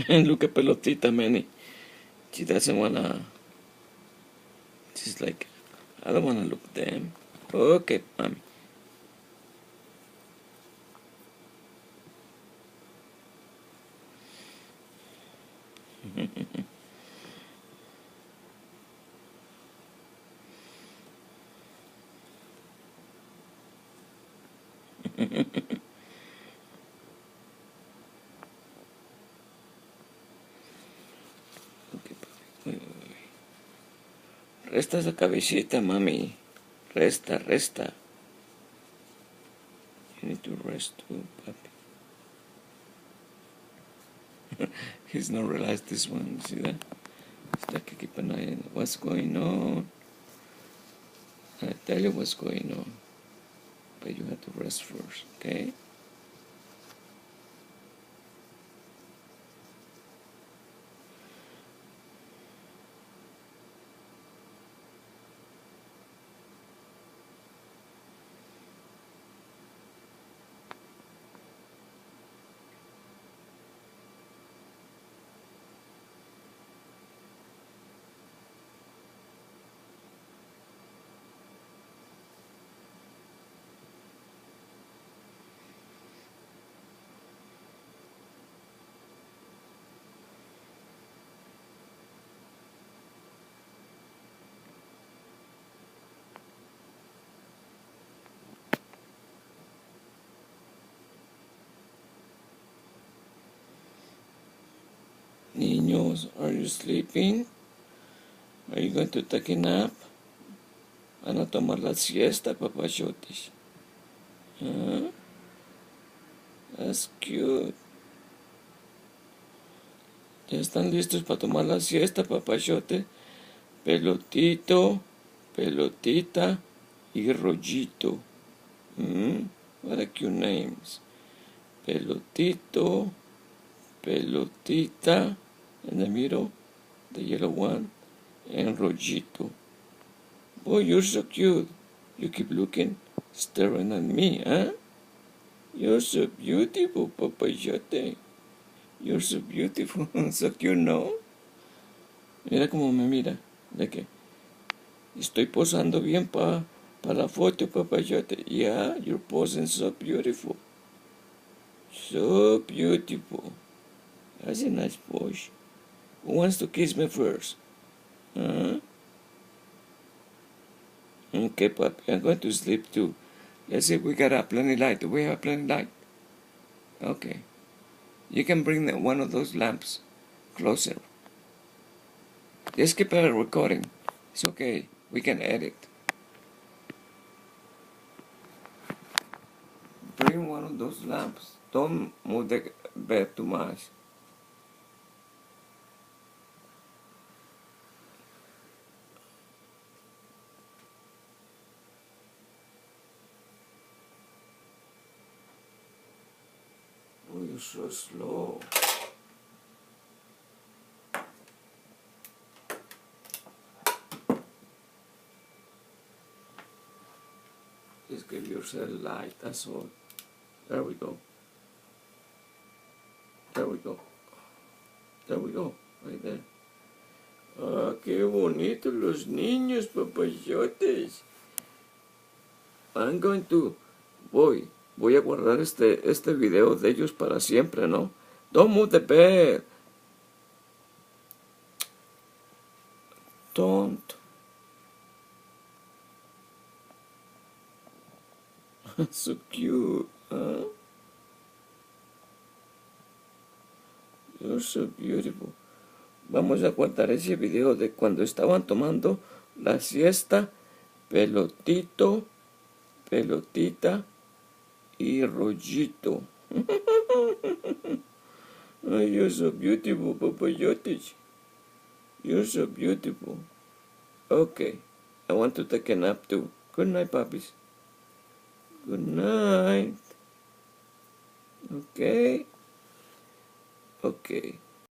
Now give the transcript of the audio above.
And look at Pelotita, Manny. She doesn't wanna. She's like, I don't wanna look at them. Okay, mommy. Okay, papi. Resta esa cabecita, mami. Resta, resta. You need to rest too, papi. He's not realized this one. See that? He's like, keep an eye on what's going on. I tell you what's going on. But you have to rest first, okay? Niños, are you sleeping? Are you going to take a nap? Van a tomar la siesta, papachotis. Huh? That's cute. ¿Ya están listos para tomar la siesta, papachote? Pelotito, pelotita y rollito. What are cute names? Pelotito, pelotita, in the middle, the yellow one, and rollito. Boy, you're so cute. You keep looking, staring at me, huh? You're so beautiful, papayote. You're so beautiful, so cute, ¿no? Mira cómo me mira, de que estoy posando bien para la foto, papayote. Yeah, you're posing so beautiful. So beautiful. That's a nice pose. Who wants to kiss me first? Huh? Okay, papi, I'm going to sleep too. Let's see if we got a plenty light. Do we have plenty light? Okay. You can bring one of those lamps closer. Just keep a recording. It's okay. We can edit. Bring one of those lamps. Don't move the bed too much. Oh, you're so slow. Just give yourself light, that's all. There we go. There we go. There we go. Right there. Ah, qué bonitos los niños, papayotes. I'm going to... Voy a guardar este video de ellos para siempre, ¿no? Don't move the bed. Don't. So cute, huh? You're so beautiful. Vamos a guardar ese video de cuando estaban tomando la siesta, pelotito, pelotita y rollito. Oh, you're so beautiful, papayotes. You're so beautiful. Okay, I want to take a nap too. Good night, puppies. Good night. Okay. Okay.